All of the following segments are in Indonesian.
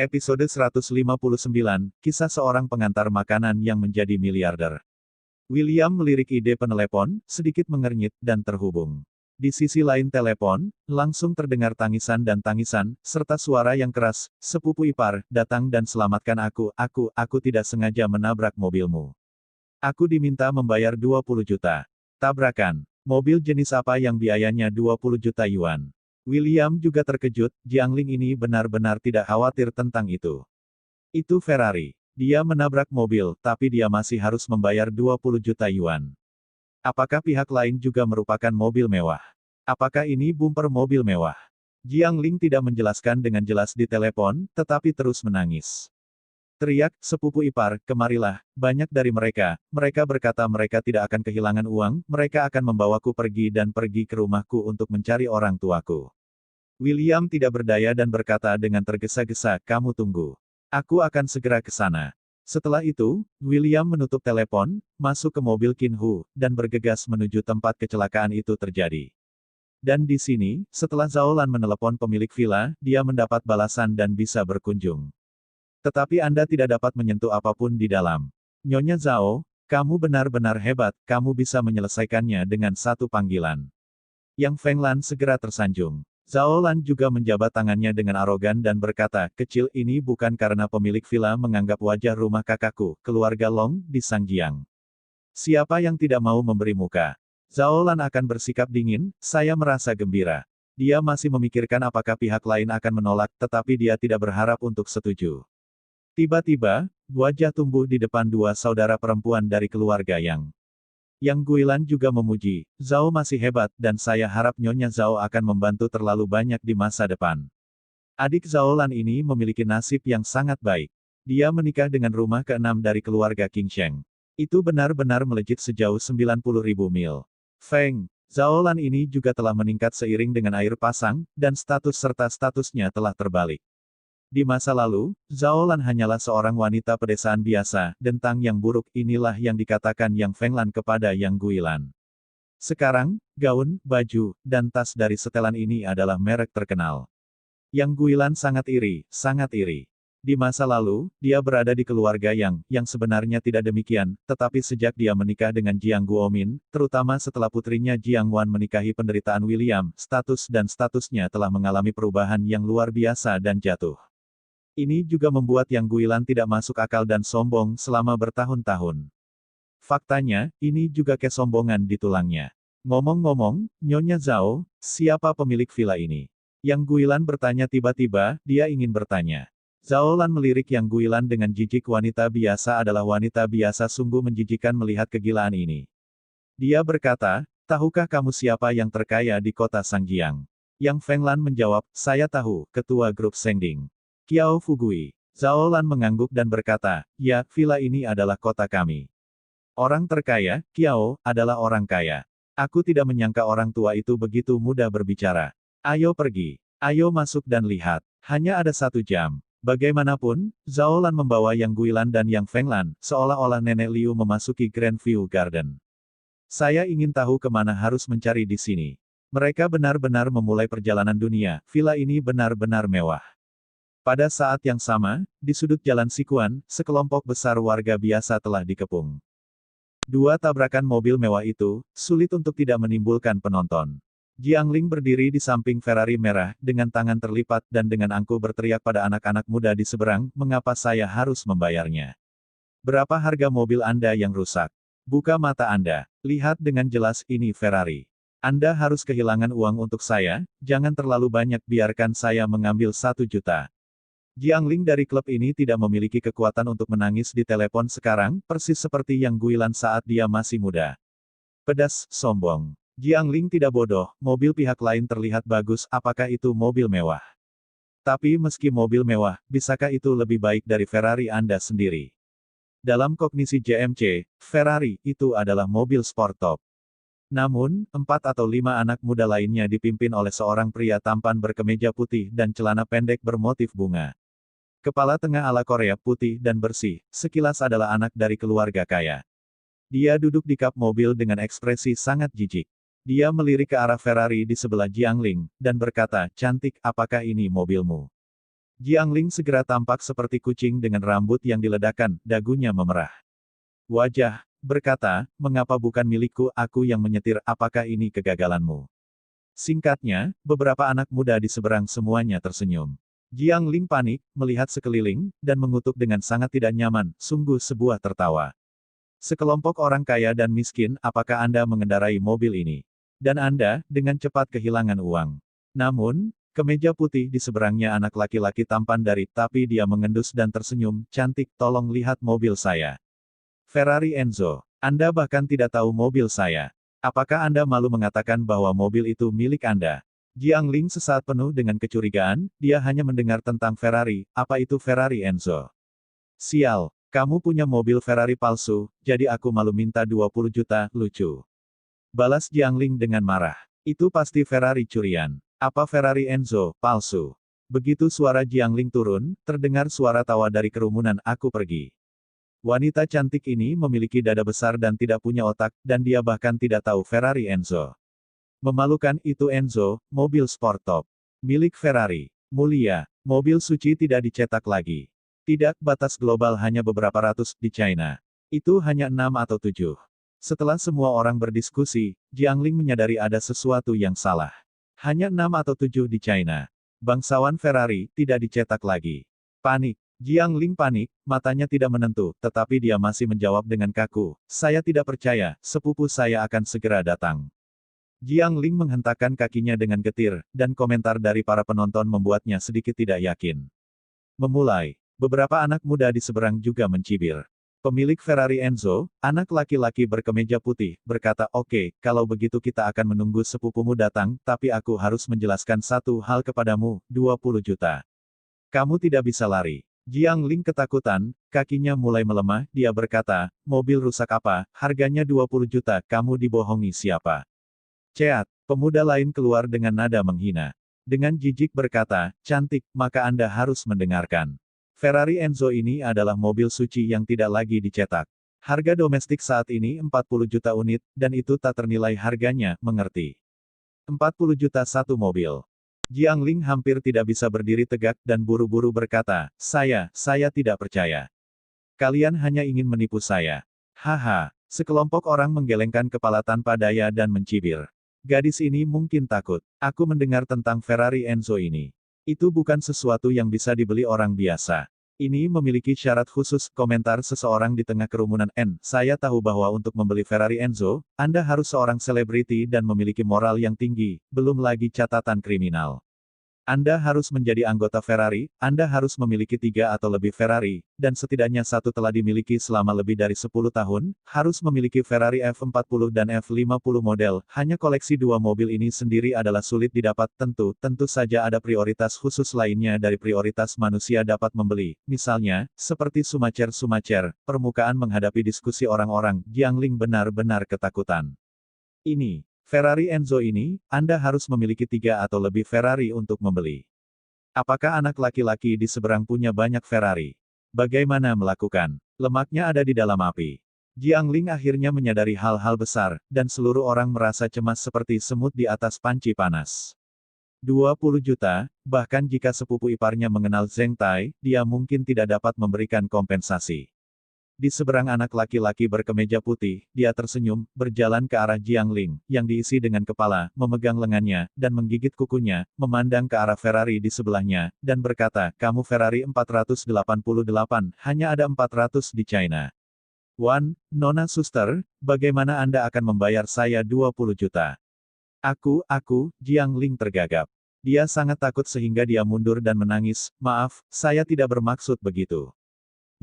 Episode 159, Kisah Seorang Pengantar Makanan yang Menjadi Miliarder. William melirik ide penelepon, sedikit mengernyit, dan terhubung. Di sisi lain telepon, langsung terdengar tangisan, serta suara yang keras, "Sepupu ipar, datang dan selamatkan aku tidak sengaja menabrak mobilmu. Aku diminta membayar 20 juta. Tabrakan. Mobil jenis apa yang biayanya 20 juta yuan?" William juga terkejut, Jiangling ini benar-benar tidak khawatir tentang itu. Itu Ferrari. Dia menabrak mobil, tapi dia masih harus membayar 20 juta yuan. Apakah pihak lain juga merupakan mobil mewah? Apakah ini bumper mobil mewah? Jiangling tidak menjelaskan dengan jelas di telepon, tetapi terus menangis. Teriak, "Sepupu ipar, kemarilah." Banyak dari mereka berkata mereka tidak akan kehilangan uang, mereka akan membawaku pergi ke rumahku untuk mencari orang tuaku. William tidak berdaya dan berkata dengan tergesa-gesa, "Kamu tunggu. Aku akan segera ke sana." Setelah itu, William menutup telepon, masuk ke mobil Qin Hu, dan bergegas menuju tempat kecelakaan itu terjadi. Dan di sini, setelah Zhao Lan menelepon pemilik villa, dia mendapat balasan dan bisa berkunjung. "Tetapi Anda tidak dapat menyentuh apapun di dalam. Nyonya Zhao, kamu benar-benar hebat, kamu bisa menyelesaikannya dengan satu panggilan." Yang Feng Lan segera tersanjung. Zhao Lan juga menjabat tangannya dengan arogan dan berkata, "Kecil, ini bukan karena pemilik villa menganggap wajah rumah kakakku, keluarga Long, di Sangjiang. Siapa yang tidak mau memberi muka?" Zhao Lan akan bersikap dingin, "Saya merasa gembira." Dia masih memikirkan apakah pihak lain akan menolak, tetapi dia tidak berharap untuk setuju. Tiba-tiba, wajah tumbuh di depan dua saudara perempuan dari keluarga Yang Guilan juga memuji, "Zhao masih hebat, dan saya harap Nyonya Zhao akan membantu terlalu banyak di masa depan." Adik Zhao Lan ini memiliki nasib yang sangat baik. Dia menikah dengan rumah ke-6 dari keluarga King Sheng. Itu benar-benar melejit sejauh 90.000 mil. Feng, Zhao Lan ini juga telah meningkat seiring dengan air pasang, dan statusnya telah terbalik. Di masa lalu, Zhao Lan hanyalah seorang wanita pedesaan biasa, "Dentang yang buruk," inilah yang dikatakan Yang Feng Lan kepada Yang Guilan. Sekarang, gaun, baju, dan tas dari setelan ini adalah merek terkenal. Yang Guilan sangat iri, sangat iri. Di masa lalu, dia berada di keluarga yang sebenarnya tidak demikian, tetapi sejak dia menikah dengan Jiang Guomin, terutama setelah putrinya Jiang Wan menikahi penderitaan William, statusnya telah mengalami perubahan yang luar biasa dan jatuh. Ini juga membuat Yang Guilan tidak masuk akal dan sombong selama bertahun-tahun. Faktanya, ini juga kesombongan di tulangnya. "Ngomong-ngomong, Nyonya Zhao, siapa pemilik villa ini?" Yang Guilan bertanya tiba-tiba, dia ingin bertanya. Zhao Lan melirik Yang Guilan dengan jijik, "Wanita biasa adalah wanita biasa, sungguh menjijikan melihat kegilaan ini." Dia berkata, "Tahukah kamu siapa yang terkaya di kota Sangjiang?" Yang Feng Lan menjawab, "Saya tahu, ketua grup Sengding. Qiao Fugui." Zhao Lan mengangguk dan berkata, "Ya, villa ini adalah kota kami. Orang terkaya, Qiao, adalah orang kaya. Aku tidak menyangka orang tua itu begitu mudah berbicara. Ayo pergi. Ayo masuk dan lihat. Hanya ada 1 jam." Bagaimanapun, Zhao Lan membawa Yang Guilan dan Yang Feng Lan, seolah-olah Nenek Liu memasuki Grandview Garden. "Saya ingin tahu kemana harus mencari di sini." Mereka benar-benar memulai perjalanan dunia, villa ini benar-benar mewah. Pada saat yang sama, di sudut jalan Sichuan, sekelompok besar warga biasa telah dikepung. Dua tabrakan mobil mewah itu, sulit untuk tidak menimbulkan penonton. Jiangling berdiri di samping Ferrari merah, dengan tangan terlipat, dan dengan angkuh berteriak pada anak-anak muda di seberang, "Mengapa saya harus membayarnya? Berapa harga mobil Anda yang rusak? Buka mata Anda. Lihat dengan jelas, ini Ferrari. Anda harus kehilangan uang untuk saya, jangan terlalu banyak, biarkan saya mengambil 1 juta. Jiangling dari klub ini tidak memiliki kekuatan untuk menangis di telepon sekarang, persis seperti Yang Guilan saat dia masih muda. Pedas, sombong. Jiangling tidak bodoh, mobil pihak lain terlihat bagus, apakah itu mobil mewah? Tapi meski mobil mewah, bisakah itu lebih baik dari Ferrari Anda sendiri? Dalam kognisi JMC, Ferrari itu adalah mobil sport top. Namun, 4 atau 5 anak muda lainnya dipimpin oleh seorang pria tampan berkemeja putih dan celana pendek bermotif bunga. Kepala tengah ala Korea putih dan bersih, sekilas adalah anak dari keluarga kaya. Dia duduk di kap mobil dengan ekspresi sangat jijik. Dia melirik ke arah Ferrari di sebelah Jiangling, dan berkata, "Cantik, apakah ini mobilmu?" Jiang Ling segera tampak seperti kucing dengan rambut yang diledakkan, dagunya memerah. Wajah, berkata, mengapa bukan milikku, aku yang menyetir, apakah ini kegagalanmu? Singkatnya, beberapa anak muda di seberang semuanya tersenyum. Jiang Ling panik, melihat sekeliling, dan mengutuk dengan sangat tidak nyaman, sungguh sebuah tertawa. Sekelompok orang kaya dan miskin, apakah Anda mengendarai mobil ini? Dan Anda, dengan cepat kehilangan uang. Namun, kemeja putih di seberangnya anak laki-laki tampan tapi dia mengendus dan tersenyum, cantik, tolong lihat mobil saya. Ferrari Enzo. Anda bahkan tidak tahu mobil saya. Apakah Anda malu mengatakan bahwa mobil itu milik Anda? Jiang Ling sesaat penuh dengan kecurigaan, dia hanya mendengar tentang Ferrari, apa itu Ferrari Enzo? Sial. Kamu punya mobil Ferrari palsu, jadi aku malu minta 20 juta, lucu. Balas Jiang Ling dengan marah. Itu pasti Ferrari curian. Apa Ferrari Enzo, palsu? Begitu suara Jiang Ling turun, terdengar suara tawa dari kerumunan, aku pergi. Wanita cantik ini memiliki dada besar dan tidak punya otak, dan dia bahkan tidak tahu Ferrari Enzo. Memalukan itu Enzo, mobil sport top. Milik Ferrari. Mulia, mobil suci tidak dicetak lagi. Tidak, batas global hanya beberapa ratus, di China. Itu hanya 6 atau 7. Setelah semua orang berdiskusi, Jiang Ling menyadari ada sesuatu yang salah. Hanya 6 atau 7 di China. Bangsawan Ferrari, tidak dicetak lagi. Panik. Jiang Ling panik, matanya tidak menentu, tetapi dia masih menjawab dengan kaku, saya tidak percaya, sepupu saya akan segera datang. Jiang Ling menghentakkan kakinya dengan getir, dan komentar dari para penonton membuatnya sedikit tidak yakin. Memulai. Beberapa anak muda di seberang juga mencibir. Pemilik Ferrari Enzo, anak laki-laki berkemeja putih, berkata, oke, kalau begitu kita akan menunggu sepupumu datang, tapi aku harus menjelaskan satu hal kepadamu, 20 juta. Kamu tidak bisa lari. Jiang Ling ketakutan, kakinya mulai melemah, dia berkata, mobil rusak apa, harganya 20 juta, kamu dibohongi siapa? Ceat, pemuda lain keluar dengan nada menghina. Dengan jijik berkata, cantik, maka Anda harus mendengarkan. Ferrari Enzo ini adalah mobil suci yang tidak lagi dicetak. Harga domestik saat ini 40 juta unit, dan itu tak ternilai harganya, mengerti? 40 juta satu mobil. Jiang Ling hampir tidak bisa berdiri tegak dan buru-buru berkata, saya tidak percaya. Kalian hanya ingin menipu saya. Haha, sekelompok orang menggelengkan kepala tanpa daya dan mencibir. Gadis ini mungkin takut. Aku mendengar tentang Ferrari Enzo ini. Itu bukan sesuatu yang bisa dibeli orang biasa. Ini memiliki syarat khusus, komentar seseorang di tengah kerumunan. Saya tahu bahwa untuk membeli Ferrari Enzo, Anda harus seorang selebriti dan memiliki moral yang tinggi, belum lagi catatan kriminal. Anda harus menjadi anggota Ferrari, Anda harus memiliki 3 atau lebih Ferrari, dan setidaknya satu telah dimiliki selama lebih dari 10 tahun, harus memiliki Ferrari F40 dan F50 model, hanya koleksi 2 mobil ini sendiri adalah sulit didapat, tentu saja ada prioritas khusus lainnya dari prioritas manusia dapat membeli, misalnya, seperti sumacer, permukaan menghadapi diskusi orang-orang, Jiang Ling benar-benar ketakutan. Ini. Ferrari Enzo ini, Anda harus memiliki 3 atau lebih Ferrari untuk membeli. Apakah anak laki-laki di seberang punya banyak Ferrari? Bagaimana melakukan? Lemaknya ada di dalam api. Jiang Ling akhirnya menyadari hal-hal besar, dan seluruh orang merasa cemas seperti semut di atas panci panas. 20 juta, bahkan jika sepupu iparnya mengenal Zheng Tai, dia mungkin tidak dapat memberikan kompensasi. Di seberang anak laki-laki berkemeja putih, dia tersenyum, berjalan ke arah Jiang Ling, yang diisi dengan kepala, memegang lengannya, dan menggigit kukunya, memandang ke arah Ferrari di sebelahnya, dan berkata, kamu Ferrari 488, hanya ada 400 di China. Wan, Nona Suster, bagaimana Anda akan membayar saya 20 juta? Jiang Ling tergagap. Dia sangat takut sehingga dia mundur dan menangis, maaf, saya tidak bermaksud begitu.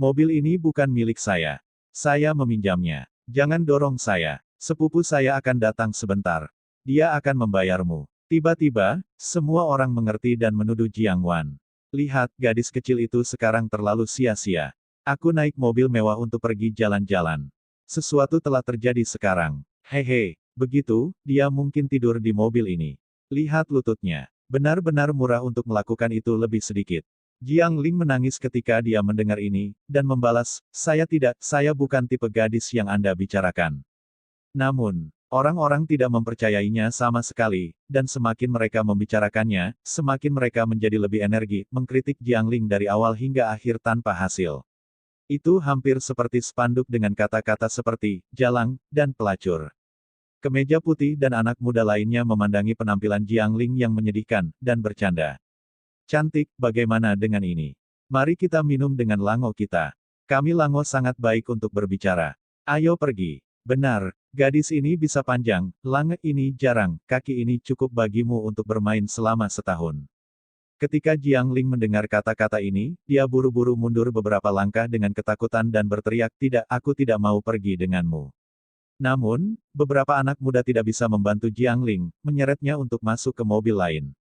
Mobil ini bukan milik saya. Saya meminjamnya. Jangan dorong saya. Sepupu saya akan datang sebentar. Dia akan membayarmu. Tiba-tiba, semua orang mengerti dan menuduh Jiang Wan. Lihat, gadis kecil itu sekarang terlalu sia-sia. Aku naik mobil mewah untuk pergi jalan-jalan. Sesuatu telah terjadi sekarang. Hehe, begitu, dia mungkin tidur di mobil ini. Lihat lututnya. Benar-benar murah untuk melakukan itu lebih sedikit. Jiang Ling menangis ketika dia mendengar ini, dan membalas, saya bukan tipe gadis yang Anda bicarakan. Namun, Orang-orang tidak mempercayainya sama sekali, dan semakin mereka membicarakannya, semakin mereka menjadi lebih energi, mengkritik Jiangling dari awal hingga akhir tanpa hasil. Itu hampir seperti spanduk dengan kata-kata seperti, jalang, dan pelacur. Kemeja putih dan anak muda lainnya memandangi penampilan Jiangling yang menyedihkan, dan bercanda. Cantik, bagaimana dengan ini? Mari kita minum dengan Lango kita. Kami Lango sangat baik untuk berbicara. Ayo pergi. Benar, gadis ini bisa panjang, lange ini jarang, kaki ini cukup bagimu untuk bermain selama setahun. Ketika Jiangling mendengar kata-kata ini, dia buru-buru mundur beberapa langkah dengan ketakutan dan berteriak, tidak, aku tidak mau pergi denganmu. Namun, beberapa anak muda tidak bisa membantu Jiangling, menyeretnya untuk masuk ke mobil lain.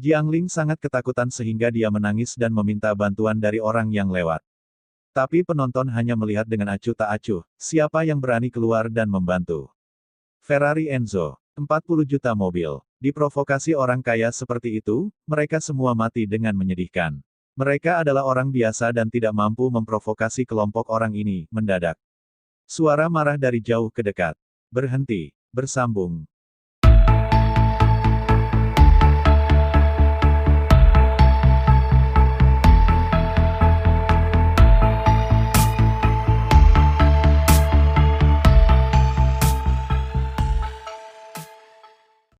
Jiangling sangat ketakutan sehingga dia menangis dan meminta bantuan dari orang yang lewat. Tapi penonton hanya melihat dengan acuh tak acuh, siapa yang berani keluar dan membantu. Ferrari Enzo, 40 juta mobil. Diprovokasi orang kaya seperti itu, mereka semua mati dengan menyedihkan. Mereka adalah orang biasa dan tidak mampu memprovokasi kelompok orang ini, mendadak. Suara marah dari jauh ke dekat. Berhenti, bersambung.